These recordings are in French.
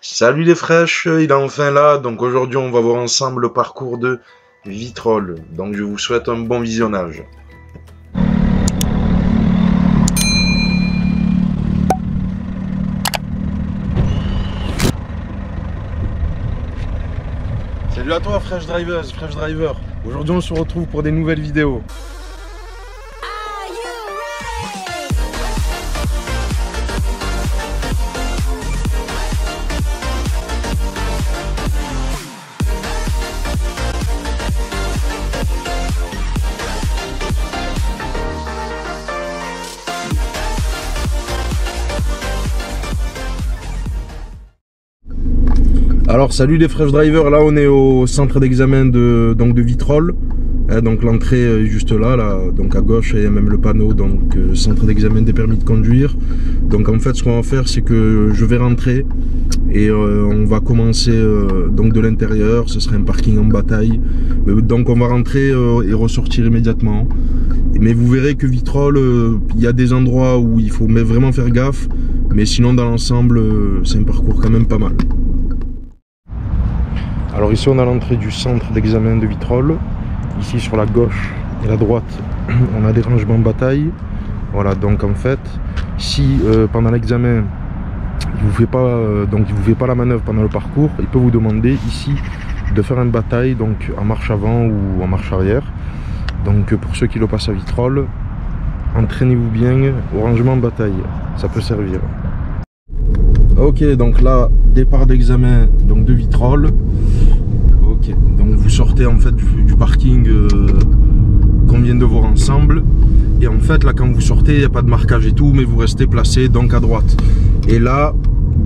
Salut les fraîches, il est enfin là, donc aujourd'hui on va voir ensemble le parcours de Vitrolles, donc je vous souhaite un bon visionnage. Salut à toi Fresh Drivers, Fresh Driver, aujourd'hui on se retrouve pour des nouvelles vidéos. Alors salut les Fresh Drivers, là on est au centre d'examen de Vitrolles. Donc l'entrée est juste là, donc à gauche il y a même le panneau, donc centre d'examen des permis de conduire. Donc en fait ce qu'on va faire c'est que je vais rentrer et on va commencer donc de l'intérieur, ce sera un parking en bataille. Donc on va rentrer et ressortir immédiatement. Mais vous verrez que Vitrolles, il y a des endroits où il faut vraiment faire gaffe, mais sinon dans l'ensemble c'est un parcours quand même pas mal. Alors ici on a l'entrée du centre d'examen de Vitrolles. Ici sur la gauche et la droite on a des rangements bataille. Voilà, donc en fait si pendant l'examen il vous fait pas la manœuvre pendant le parcours, il peut vous demander ici de faire une bataille, donc en marche avant ou en marche arrière. Donc pour ceux qui le passent à Vitrolles, entraînez-vous bien au rangement bataille, ça peut servir. Ok, donc là, départ d'examen de Vitrolles. Ok, donc vous sortez en fait du parking qu'on vient de voir ensemble. Et en fait là quand vous sortez, il n'y a pas de marquage et tout, mais vous restez placé donc à droite. Et là,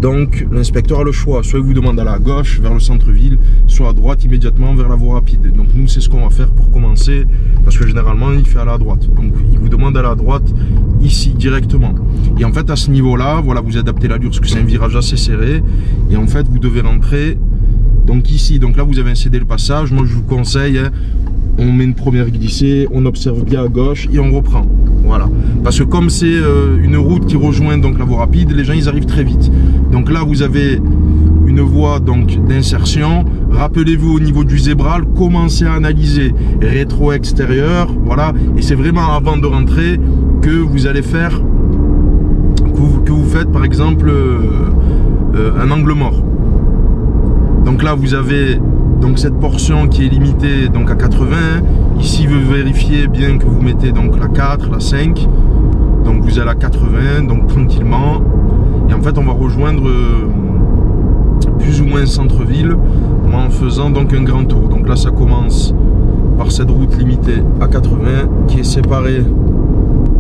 donc l'inspecteur a le choix, soit il vous demande d'aller à gauche vers le centre-ville, soit à droite immédiatement vers la voie rapide. Donc nous c'est ce qu'on va faire pour commencer, parce que généralement il fait aller à droite. Donc il vous demande d'aller à droite ici directement. Et en fait à ce niveau-là, voilà, vous adaptez l'allure parce que c'est un virage assez serré. Et en fait vous devez rentrer donc ici. Donc là vous avez un cédé le passage. Moi je vous conseille, on met une première glissée, on observe bien à gauche et on reprend. Voilà, parce que comme c'est une route qui rejoint donc la voie rapide, les gens ils arrivent très vite. Donc là vous avez une voie donc d'insertion. Rappelez-vous au niveau du zébral, commencez à analyser rétro extérieur, voilà. Et c'est vraiment avant de rentrer que vous allez faire, que vous faites par exemple un angle mort. Donc là vous avez donc cette portion qui est limitée donc à 80. Ici vous vérifiez bien que vous mettez donc la 4, la 5. Donc vous allez à 80, donc tranquillement. Et en fait on va rejoindre plus ou moins centre-ville en faisant donc un grand tour. Donc là ça commence par cette route limitée à 80 qui est séparée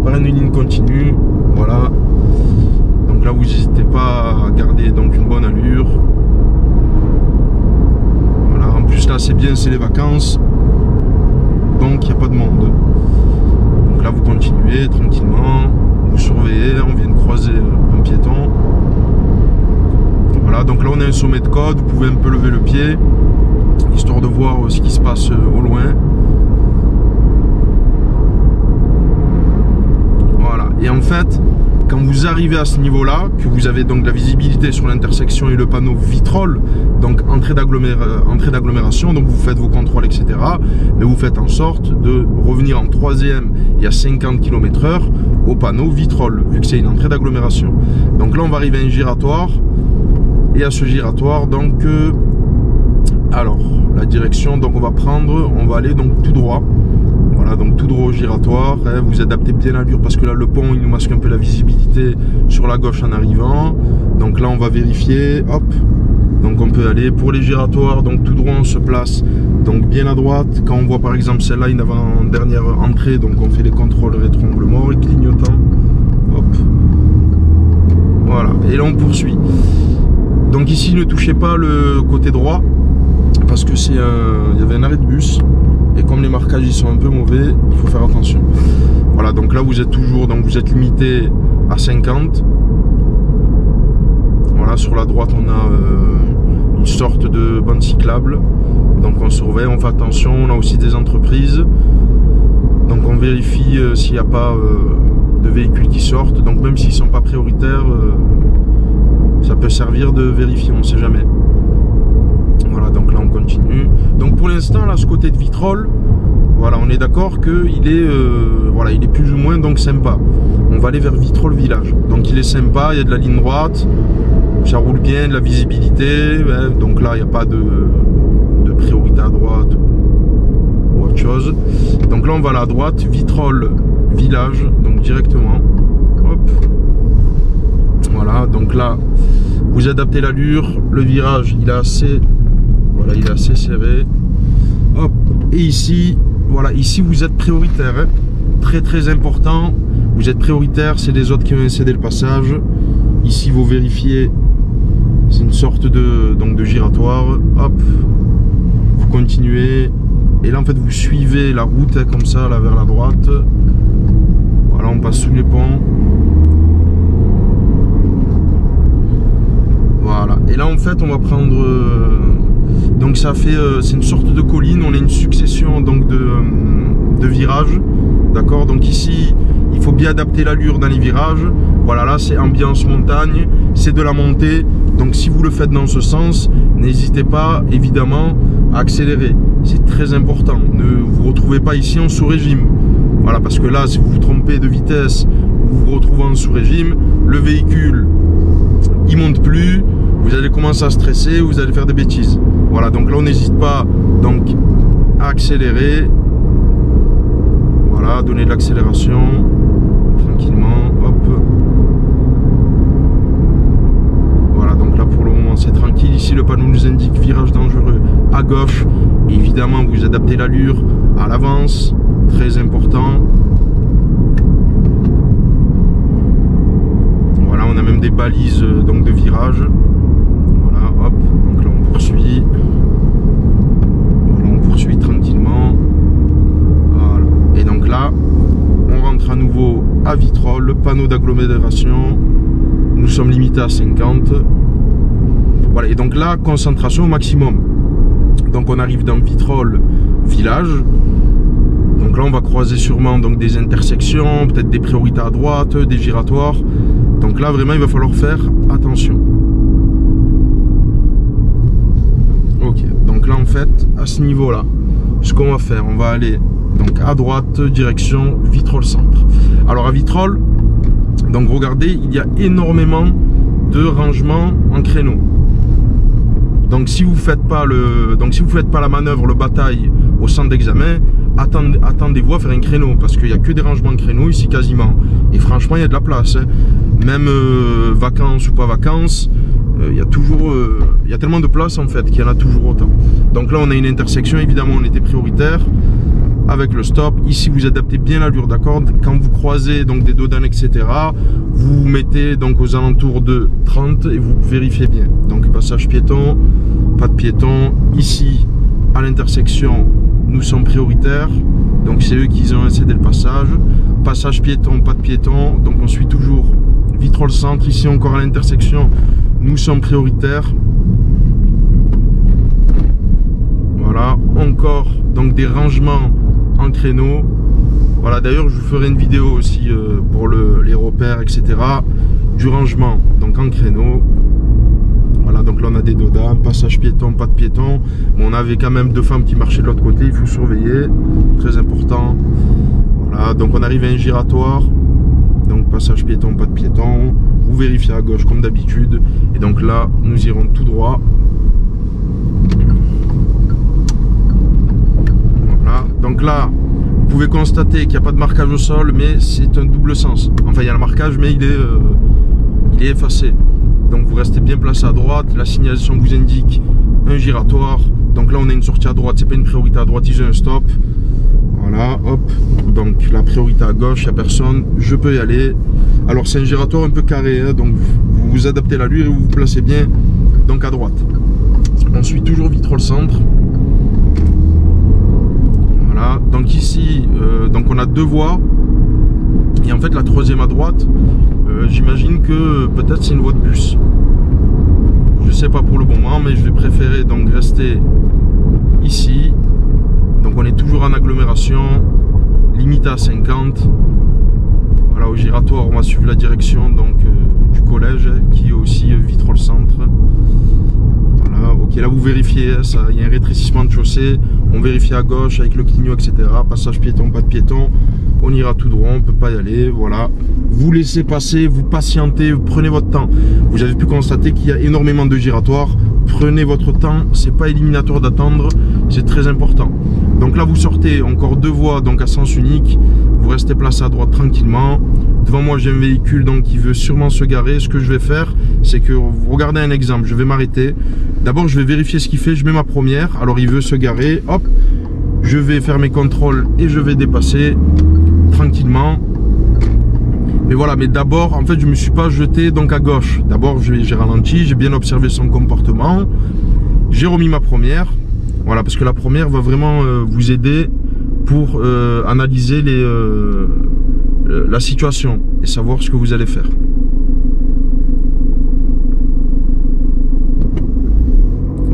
par une ligne continue. Voilà. Donc là vous n'hésitez pas à garder donc une bonne allure. En plus là c'est bien, c'est les vacances, donc il n'y a pas de monde. Donc là vous continuez tranquillement, vous surveillez, on vient de croiser un piéton. Voilà, donc là on a un sommet de code, vous pouvez un peu lever le pied, histoire de voir ce qui se passe au loin. Voilà, et en fait, quand vous arrivez à ce niveau-là, que vous avez donc la visibilité sur l'intersection et le panneau Vitrolles, donc entrée d'agglomération, donc vous faites vos contrôles, etc. Mais vous faites en sorte de revenir en troisième et à 50 km/h au panneau Vitrolles, vu que c'est une entrée d'agglomération. Donc là, on va arriver à un giratoire. Et à ce giratoire, donc, alors, la direction, donc on va aller donc tout droit. Voilà, donc tout droit au giratoire, hein, vous adaptez bien l'allure parce que là le pont il nous masque un peu la visibilité sur la gauche en arrivant. Donc là on va vérifier, hop, donc on peut aller pour les giratoires, donc tout droit on se place donc bien à droite. Quand on voit par exemple celle-là, une avant-dernière entrée, donc on fait les contrôles rétro-angle mort et clignotant, hop, voilà, et là on poursuit. Donc ici ne touchez pas le côté droit parce que il y avait un arrêt de bus. Et comme les marquages ils sont un peu mauvais, il faut faire attention. Voilà, donc là vous êtes toujours, donc vous êtes limité à 50. Voilà, sur la droite on a une sorte de bande cyclable. Donc on surveille, on fait attention, on a aussi des entreprises. Donc on vérifie s'il n'y a pas de véhicules qui sortent. Donc même s'ils ne sont pas prioritaires, ça peut servir de vérifier, on ne sait jamais. Voilà, donc là on continue. Donc pour l'instant, là, ce côté de Vitrolles, voilà, on est d'accord qu'il est, voilà, il est plus ou moins donc sympa. On va aller vers Vitrolles village. Donc il est sympa, il y a de la ligne droite, ça roule bien, de la visibilité. Ouais, donc là, il n'y a pas de priorité à droite ou autre chose. Donc là, on va à la droite, Vitrolles village, donc directement. Hop. Voilà, donc là, vous adaptez l'allure, le virage, il est assez, voilà, il est assez serré. Hop, et ici, voilà, ici vous êtes prioritaire, hein. Très très important, vous êtes prioritaire, c'est les autres qui vont céder le passage. Ici vous vérifiez, c'est une sorte de, donc de giratoire. Hop, vous continuez, et là en fait vous suivez la route, hein, comme ça, là vers la droite. Voilà, on passe sous les ponts. Voilà, et là en fait on va prendre, donc ça fait, c'est une sorte de colline, on a une succession donc de virages, d'accord. Donc ici il faut bien adapter l'allure dans les virages. Voilà, là c'est ambiance montagne, c'est de la montée, donc si vous le faites dans ce sens, n'hésitez pas évidemment à accélérer, c'est très important. Ne vous retrouvez pas ici en sous-régime, voilà, parce que là si vous vous trompez de vitesse, vous vous retrouvez en sous-régime, le véhicule il monte plus, vous allez commencer à stresser, vous allez faire des bêtises. Voilà, donc là on n'hésite pas donc à accélérer. Voilà, donner de l'accélération tranquillement. Hop. Voilà, donc là pour le moment c'est tranquille. Ici le panneau nous indique virage dangereux à gauche. Et évidemment vous adaptez l'allure à l'avance, très important. Voilà, on a même des balises donc de virage. Voilà, hop, donc là on poursuit. Voilà, on poursuit tranquillement. Voilà. Et donc là, on rentre à nouveau à Vitrolles, le panneau d'agglomération. Nous sommes limités à 50. Voilà, et donc là, concentration au maximum. Donc on arrive dans Vitrolles village. Donc là on va croiser sûrement donc des intersections, peut-être des priorités à droite, des giratoires. Donc là vraiment il va falloir faire attention. Ok, donc là en fait à ce niveau là, ce qu'on va faire, on va aller donc à droite direction Vitrolles centre. Alors à Vitrolles, donc regardez, il y a énormément de rangements en créneau. Donc si vous faites pas la manœuvre, le bataille au centre d'examen, attendez-vous à faire un créneau, parce qu'il n'y a que des rangements de créneaux ici quasiment. Et franchement il y a de la place, hein. Même vacances ou pas vacances, il y a tellement de place en fait qu'il y en a toujours autant. Donc là on a une intersection, évidemment on était prioritaire avec le stop. Ici vous adaptez bien l'allure, d'accord. Quand vous croisez donc des dodanes etc, vous mettez donc aux alentours de 30 et vous vérifiez bien. Donc passage piéton, pas de piéton. Ici à l'intersection nous sommes prioritaires, donc c'est eux qui ont cédé le passage. Passage piéton, pas de piéton, donc on suit toujours Vitrolles centre. Ici encore à l'intersection nous sommes prioritaires. Voilà, encore donc des rangements en créneau. Voilà, d'ailleurs je vous ferai une vidéo aussi pour les repères etc, du rangement donc en créneau. Voilà, donc là on a des dodas, passage piéton, pas de piéton. Bon, on avait quand même deux femmes qui marchaient de l'autre côté, il faut surveiller, très important. Voilà, donc on arrive à un giratoire, donc passage piéton, pas de piéton. Vous vérifiez à gauche comme d'habitude, et donc là nous irons tout droit. Voilà, donc là vous pouvez constater qu'il n'y a pas de marquage au sol, mais c'est un double sens. Enfin il y a le marquage, mais il est effacé. Donc vous restez bien placé à droite, la signalisation vous indique un giratoire. Donc là on a une sortie à droite, c'est pas une priorité à droite, il y a un stop. Voilà, hop, donc la priorité à gauche, il n'y a personne, je peux y aller. Alors c'est un giratoire un peu carré, hein, donc vous vous adaptez l'allure et vous vous placez bien donc à droite. On suit toujours Vitrolles centre. Voilà, donc ici, donc on a deux voies. Et en fait la troisième à droite, j'imagine que peut-être c'est une voie de bus. Je sais pas pour le moment, mais je vais préférer donc rester ici. Donc on est toujours en agglomération, limité à 50. Voilà, au giratoire on va suivre la direction donc du collège qui est aussi Vitrolles Centre. Voilà, ok, là vous vérifiez, hein, il y a un rétrécissement de chaussée, on vérifie à gauche avec le clignot, etc. Passage piéton, pas de piéton, on ira tout droit, on ne peut pas y aller, voilà. Vous laissez passer, vous patientez, vous prenez votre temps. Vous avez pu constater qu'il y a énormément de giratoires. Prenez votre temps, c'est pas éliminatoire d'attendre, c'est très important. Donc là vous sortez encore 2 voies donc à sens unique, vous restez placé à droite tranquillement. Devant moi j'ai un véhicule donc qui veut sûrement se garer. Ce que je vais faire, c'est que vous regardez un exemple, je vais m'arrêter. D'abord je vais vérifier ce qu'il fait, je mets ma première, alors il veut se garer, hop, je vais faire mes contrôles et je vais dépasser tranquillement. Mais voilà, mais d'abord, en fait, je me suis pas jeté donc à gauche. D'abord, j'ai ralenti, j'ai bien observé son comportement. J'ai remis ma première. Voilà, parce que la première va vraiment vous aider pour analyser la situation et savoir ce que vous allez faire.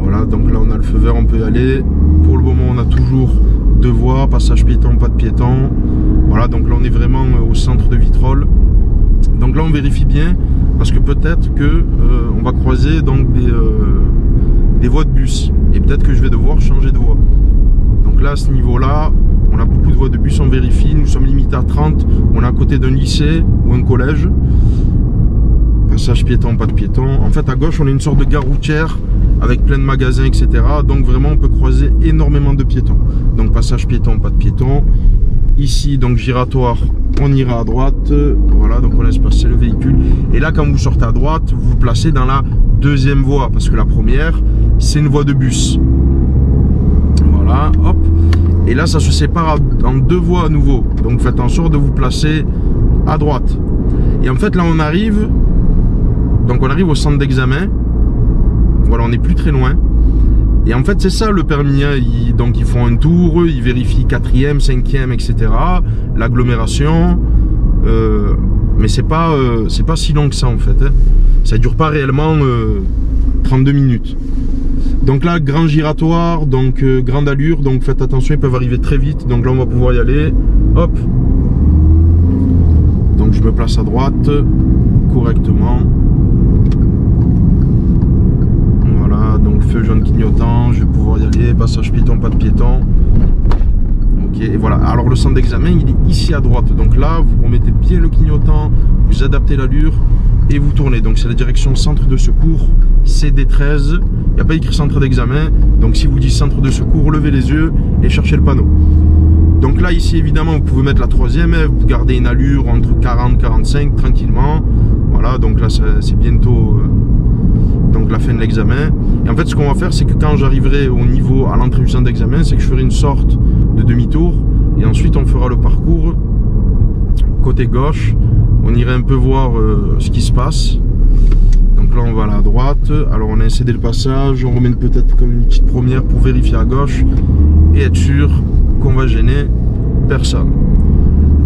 Voilà, donc là, on a le feu vert, on peut y aller. Pour le moment, on a toujours 2 voies, passage piéton, pas de piéton. Voilà, donc là, on est vraiment au centre de Vitrolles. Donc là on vérifie bien parce que peut-être que on va croiser donc des voies de bus et peut-être que je vais devoir changer de voie. Donc là à ce niveau là on a beaucoup de voies de bus, on vérifie, nous sommes limités à 30, on est à côté d'un lycée ou un collège. Passage piéton, pas de piéton. En fait à gauche on a une sorte de gare routière avec plein de magasins, etc. Donc vraiment on peut croiser énormément de piétons. Donc passage piéton, pas de piéton. Ici donc giratoire, on ira à droite. Voilà, donc on laisse passer le véhicule. Et là quand vous sortez à droite, vous vous placez dans la 2e voie, parce que la première c'est une voie de bus. Voilà, hop. Et là ça se sépare en 2 voies à nouveau. Donc faites en sorte de vous placer à droite. Et en fait là on arrive, donc on arrive au centre d'examen. Voilà, on n'est plus très loin. Et en fait c'est ça le permis, hein. Donc ils font un tour, ils vérifient 4e, 5e, etc. L'agglomération. Mais c'est pas si long que ça en fait, hein. Ça dure pas réellement 32 minutes. Donc là grand giratoire, donc grande allure, donc faites attention, ils peuvent arriver très vite. Donc là on va pouvoir y aller, hop. Donc je me place à droite correctement. Donc feu jaune clignotant, je vais pouvoir y aller, passage piéton, pas de piéton. Ok, et voilà. Alors le centre d'examen il est ici à droite. Donc là vous remettez bien le clignotant, vous adaptez l'allure et vous tournez. Donc c'est la direction centre de secours CD13. Il n'y a pas écrit centre d'examen. Donc si vous dites centre de secours, levez les yeux et cherchez le panneau. Donc là ici évidemment vous pouvez mettre la 3e, vous gardez une allure entre 40 et 45 tranquillement. Voilà, donc là c'est bientôt donc la fin de l'examen. Et en fait ce qu'on va faire c'est que quand j'arriverai au niveau à l'entrée du centre d'examen, c'est que je ferai une sorte de demi-tour et ensuite on fera le parcours côté gauche. On irait un peu voir ce qui se passe. Donc là on va à la droite, alors on a incédé le passage, on remet peut-être comme une petite première pour vérifier à gauche et être sûr qu'on va gêner personne.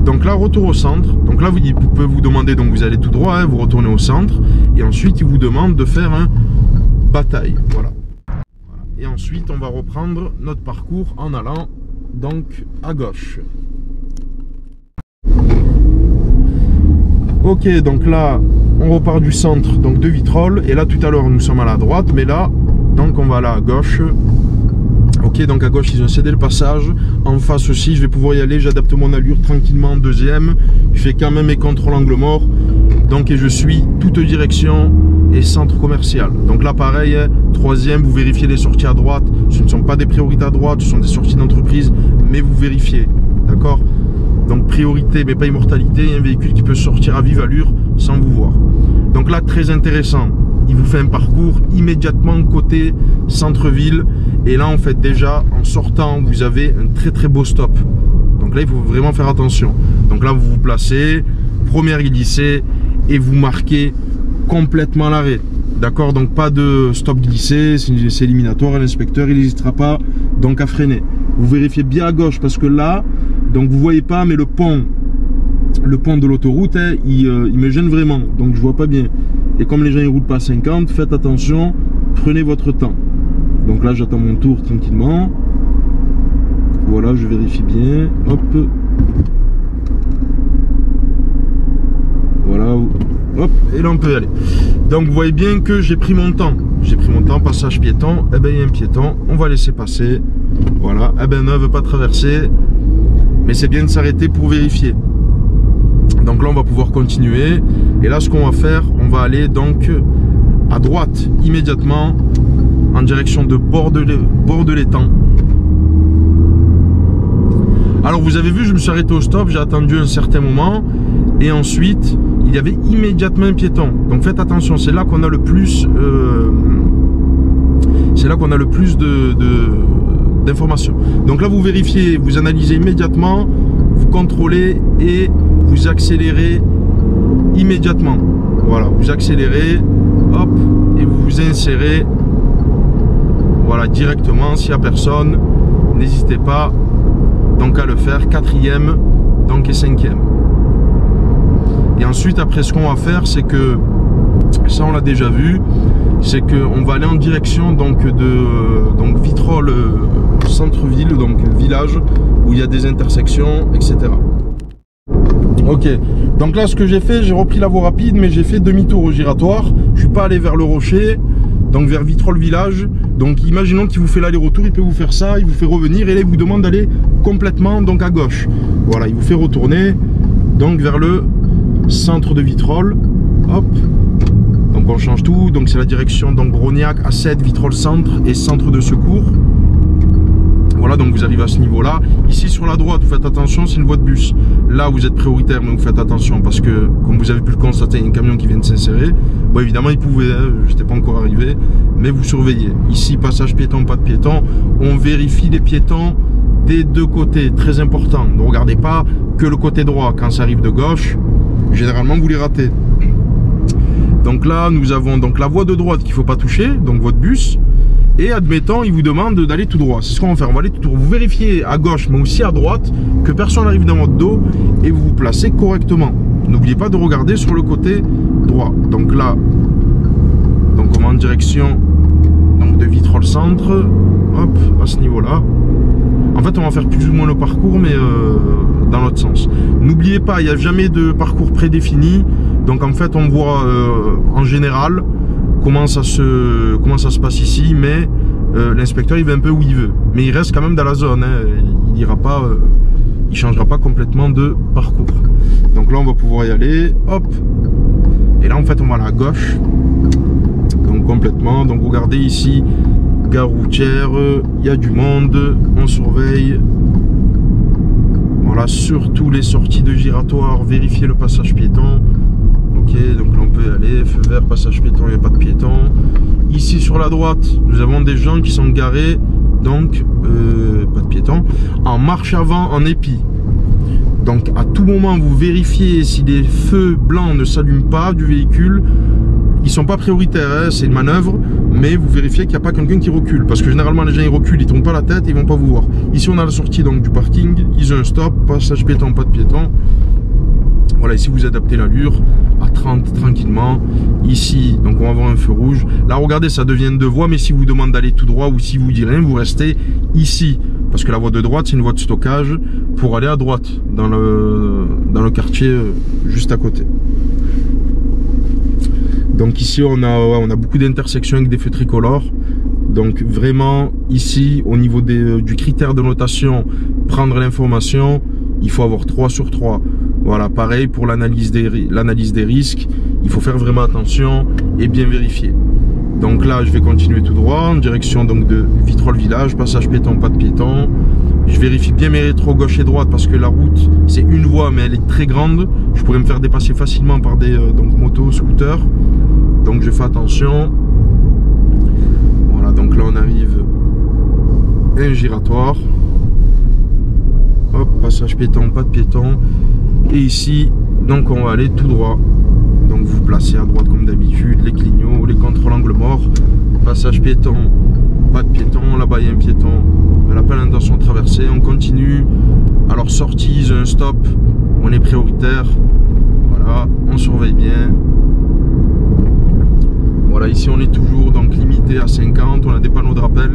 Donc là retour au centre, donc là vous pouvez vous demander, donc vous allez tout droit, hein, vous retournez au centre et ensuite il vous demande de faire un bataille, voilà. Et ensuite on va reprendre notre parcours en allant donc à gauche. Ok, donc là on repart du centre donc de Vitrolles et là tout à l'heure nous sommes à la droite, mais là donc on va aller à gauche. Ok, donc à gauche ils ont cédé le passage. En face aussi je vais pouvoir y aller, j'adapte mon allure tranquillement en 2e. Je fais quand même mes contrôles angle mort. Donc et je suis toute direction et centre commercial. Donc là pareil, 3e, vous vérifiez les sorties à droite. Ce ne sont pas des priorités à droite, ce sont des sorties d'entreprise, mais vous vérifiez. D'accord? Donc priorité mais pas immortalité, un véhicule qui peut sortir à vive allure sans vous voir. Donc là très intéressant. Il vous fait un parcours immédiatement côté centre-ville. Et là, en fait, déjà, en sortant, vous avez un très très beau stop. Donc là, il faut vraiment faire attention. Donc là, vous vous placez, première glissée, et vous marquez complètement l'arrêt. D'accord? Donc pas de stop glissé, c'est éliminatoire. L'inspecteur, il n'hésitera pas donc à freiner. Vous vérifiez bien à gauche, parce que là, donc vous voyez pas, mais le pont de l'autoroute, hein, il me gêne vraiment. Donc je vois pas bien. Et comme les gens ils roulent pas à 50, faites attention, prenez votre temps. Donc là j'attends mon tour tranquillement. Voilà, je vérifie bien. Hop. Voilà, hop, et là on peut y aller. Donc vous voyez bien que j'ai pris mon temps. J'ai pris mon temps, passage piéton, eh ben il y a un piéton, on va laisser passer. Voilà, eh ben non, elle veut pas traverser. Mais c'est bien de s'arrêter pour vérifier. Donc là on va pouvoir continuer. Et là ce qu'on va faire, on va aller donc à droite immédiatement en direction de bord de l'étang. Alors vous avez vu, je me suis arrêté au stop, j'ai attendu un certain moment et ensuite il y avait immédiatement un piéton. Donc faites attention, c'est là qu'on a le plus d'informations. Donc là vous vérifiez, vous analysez immédiatement, vous contrôlez et vous accélérez immédiatement. Voilà, vous accélérez, hop, et vous vous insérez, voilà, directement. S'il n'y a personne, n'hésitez pas donc à le faire. 4e donc et 5e. Et ensuite après ce qu'on va faire, c'est que ça on l'a déjà vu, c'est que on va aller en direction donc de Vitrolles centre-ville, donc village où il y a des intersections, etc. Ok, donc là ce que j'ai fait, j'ai repris la voie rapide, mais j'ai fait demi-tour au giratoire. Je suis pas allé vers le rocher, donc vers Vitrolles village. Donc imaginons qu'il vous fait l'aller-retour, il peut vous faire ça, il vous fait revenir et là il vous demande d'aller complètement donc à gauche. Voilà, il vous fait retourner donc vers le centre de Vitrolles. Hop, donc on change tout. Donc c'est la direction donc Brognac, A7, Vitrolles centre et centre de secours. Voilà, donc vous arrivez à ce niveau là. Ici sur la droite, vous faites attention, c'est une voie de bus. Là vous êtes prioritaire, mais vous faites attention parce que comme vous avez pu le constater, il y a un camion qui vient de s'insérer. Bon évidemment il pouvait, je n'étais pas encore arrivé, mais vous surveillez. Ici passage piéton, pas de piéton. On vérifie les piétons des deux côtés, très important. Ne regardez pas que le côté droit. Quand ça arrive de gauche, généralement vous les ratez. Donc là nous avons donc la voie de droite qu'il ne faut pas toucher, donc votre bus. Et admettons, il vous demande d'aller tout droit. C'est ce qu'on va faire. On va aller tout droit. Vous vérifiez à gauche, mais aussi à droite, que personne n'arrive dans votre dos et vous vous placez correctement. N'oubliez pas de regarder sur le côté droit. Donc là, donc on va en direction donc de Vitrolles centre. Hop, à ce niveau-là. En fait, on va faire plus ou moins le parcours, mais dans l'autre sens. N'oubliez pas, il n'y a jamais de parcours prédéfini. Donc en fait, on voit en général comment ça se passe ici, mais l'inspecteur il va un peu où il veut, mais il reste quand même dans la zone, hein. Il ira pas, il changera pas complètement de parcours. Donc là on va pouvoir y aller, hop, et là en fait on va aller à gauche, donc complètement. Donc regardez ici, gare routière, il y a du monde, on surveille. Voilà, surtout les sorties de giratoire, vérifiez le passage piéton. Ok, donc là on peut y aller, feu vert, passage piéton, il n'y a pas de piéton. Ici sur la droite, nous avons des gens qui sont garés, donc pas de piéton, en marche avant, en épi. Donc à tout moment vous vérifiez si les feux blancs ne s'allument pas du véhicule. Ils sont pas prioritaires, hein, c'est une manœuvre, mais vous vérifiez qu'il n'y a pas quelqu'un qui recule, parce que généralement les gens ils reculent, ils tournent pas la tête, ils vont pas vous voir. Ici on a la sortie donc du parking, ils ont un stop, passage piéton, pas de piéton. Voilà, ici vous adaptez l'allure à 30 tranquillement. Ici, donc on va avoir un feu rouge. Là, regardez, ça devient deux voies, mais si vous demande d'aller tout droit ou si vous dit rien, vous restez ici. Parce que la voie de droite, c'est une voie de stockage pour aller à droite, dans le quartier juste à côté. Donc ici, on a beaucoup d'intersections avec des feux tricolores. Donc vraiment, ici, au niveau du critère de notation, prendre l'information, il faut avoir 3 sur 3. Voilà, pareil pour l'analyse des risques, il faut faire vraiment attention et bien vérifier. Donc là, je vais continuer tout droit en direction donc de Vitrolles village, passage piéton, pas de piéton. Je vérifie bien mes rétros gauche et droite parce que la route, c'est une voie, mais elle est très grande. Je pourrais me faire dépasser facilement par des donc motos, scooters. Donc je fais attention. Voilà, donc là on arrive un giratoire. Hop, passage piéton, pas de piéton. Et ici, donc on va aller tout droit. Donc vous placez à droite comme d'habitude, les clignots, les contrôles angle mort. Passage piéton, pas de piéton, là-bas il y a un piéton. On n'a pas l'intention de traverser, on continue. Alors sortie, un stop, on est prioritaire. Voilà, on surveille bien. Voilà, ici on est toujours donc limité à 50, on a des panneaux de rappel.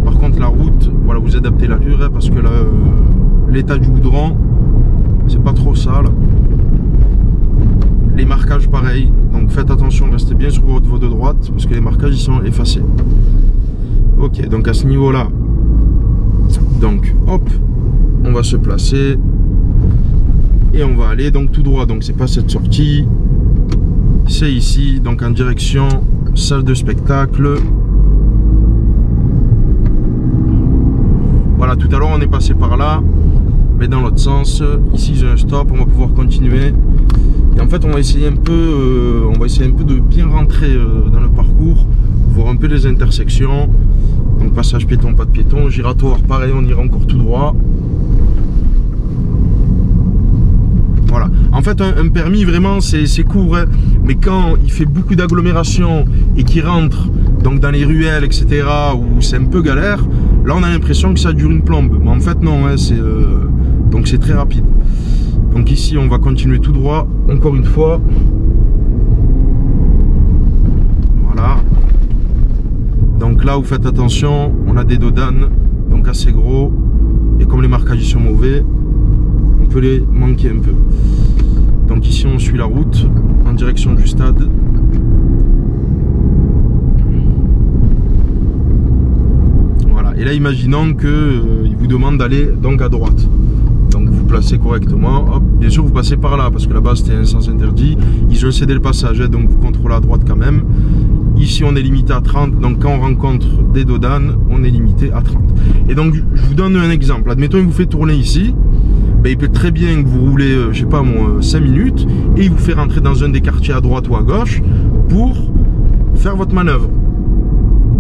Par contre la route, voilà, vous adaptez l'allure hein, parce que l'état du goudron, c'est pas trop sale. Les marquages pareil, donc faites attention, restez bien sur votre voie de droite parce que les marquages ils sont effacés. Ok, donc à ce niveau là, donc hop, on va se placer et on va aller donc tout droit. Donc c'est pas cette sortie, c'est ici, donc en direction salle de spectacle. Voilà, tout à l'heure on est passé par là, mais dans l'autre sens. Ici j'ai un stop, on va pouvoir continuer. Et en fait on va essayer un peu, de bien rentrer dans le parcours, voir un peu les intersections. Donc passage piéton, pas de piéton, giratoire, pareil, on ira encore tout droit. Voilà. En fait un permis vraiment c'est court, hein, mais quand il fait beaucoup d'agglomération et qu'il rentre donc dans les ruelles, etc., où c'est un peu galère, là on a l'impression que ça dure une plombe. Mais en fait non, hein, donc c'est très rapide. Donc ici on va continuer tout droit, encore une fois. Voilà. Donc là vous faites attention, on a des dodanes, donc assez gros. Et comme les marquages sont mauvais, on peut les manquer un peu. Donc ici on suit la route en direction du stade. Voilà. Et là imaginons qu'il vous demande d'aller donc à droite. Donc vous placez correctement, hop, bien sûr vous passez par là parce que là-bas c'était un sens interdit, ils ont cédé le passage, hein, donc vous contrôlez à droite quand même. Ici on est limité à 30, donc quand on rencontre des dodanes, on est limité à 30. Et donc je vous donne un exemple, admettons il vous fait tourner ici, ben, il peut très bien que vous roulez, je sais pas moi, 5 minutes, et il vous fait rentrer dans un des quartiers à droite ou à gauche pour faire votre manœuvre.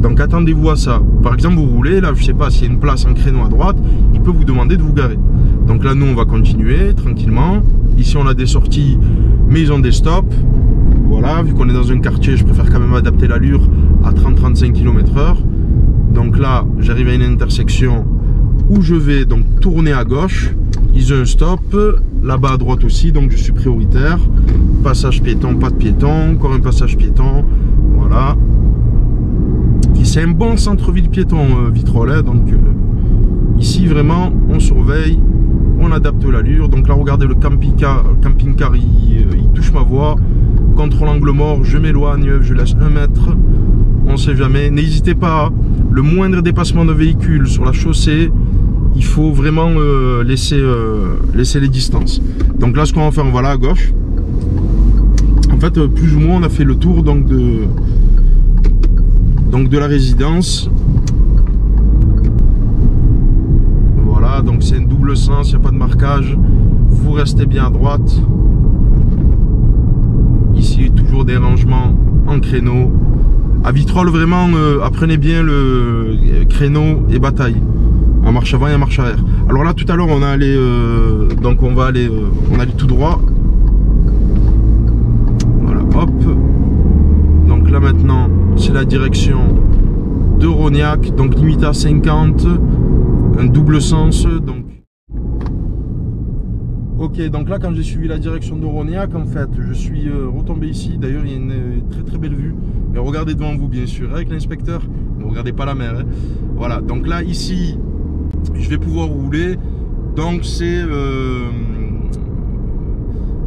Donc attendez-vous à ça. Par exemple vous roulez, là je sais pas s'il y a une place, un créneau à droite, il peut vous demander de vous garer. Donc là nous on va continuer tranquillement. Ici on a des sorties mais ils ont des stops. Voilà, vu qu'on est dans un quartier, je préfère quand même adapter l'allure à 30-35 km/h. Donc là j'arrive à une intersection où je vais donc tourner à gauche. Ils ont un stop, là-bas à droite aussi, donc je suis prioritaire. Passage piéton, pas de piéton, encore un passage piéton. Voilà. C'est un bon centre-ville piéton, Vitrolles, hein, donc ici vraiment on surveille, on adapte l'allure. Donc là regardez le camping-car il touche ma voie, contrôle angle mort, je m'éloigne, je laisse 1 mètre, on sait jamais. N'hésitez pas, le moindre dépassement de véhicule sur la chaussée, il faut vraiment laisser les distances. Donc là ce qu'on va faire, on va là à gauche. En fait plus ou moins on a fait le tour donc de la résidence. Voilà, donc c'est un double sens, il n'y a pas de marquage, vous restez bien à droite. Ici toujours des rangements en créneau. À Vitrolles vraiment apprenez bien le créneau et bataille, en marche avant et en marche arrière. Alors là tout à l'heure on a allé donc on allait tout droit. Voilà, hop. Donc là maintenant c'est la direction de Rognac, donc limité à 50, un double sens. Donc ok, donc là quand j'ai suivi la direction de Rognac, en fait je suis retombé ici. D'ailleurs il y a une très très belle vue, mais regardez devant vous bien sûr avec l'inspecteur, ne regardez pas la mer, hein. Voilà, donc là ici je vais pouvoir rouler. Donc c'est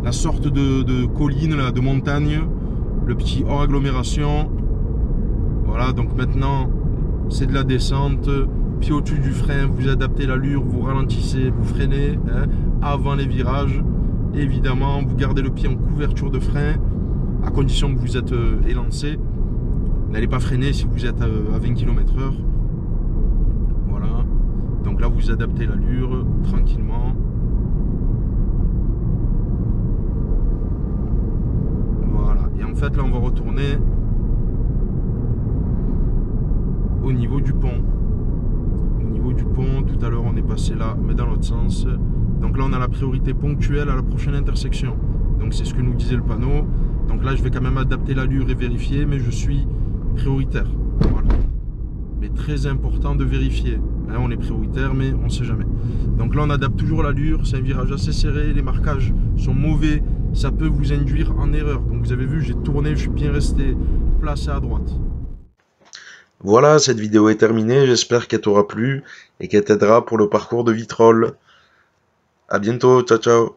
la sorte de colline là, de montagne, le petit hors agglomération. Voilà, donc maintenant c'est de la descente, pied au-dessus du frein, vous adaptez l'allure, vous ralentissez, vous freinez, hein, avant les virages. Évidemment, vous gardez le pied en couverture de frein, à condition que vous êtes élancé. N'allez pas freiner si vous êtes à 20 km/h. Voilà, donc là vous adaptez l'allure tranquillement. Voilà, et en fait là on va retourner au niveau du pont. Au niveau du pont, tout à l'heure on est passé là, mais dans l'autre sens. Donc là on a la priorité ponctuelle à la prochaine intersection. Donc c'est ce que nous disait le panneau. Donc là je vais quand même adapter l'allure et vérifier, mais je suis prioritaire. Voilà. Mais très important de vérifier. Hein, on est prioritaire, mais on ne sait jamais. Donc là on adapte toujours l'allure, c'est un virage assez serré, les marquages sont mauvais, ça peut vous induire en erreur. Donc vous avez vu, j'ai tourné, je suis bien resté placé à droite. Voilà, cette vidéo est terminée, j'espère qu'elle t'aura plu et qu'elle t'aidera pour le parcours de Vitrolles. À bientôt, ciao ciao.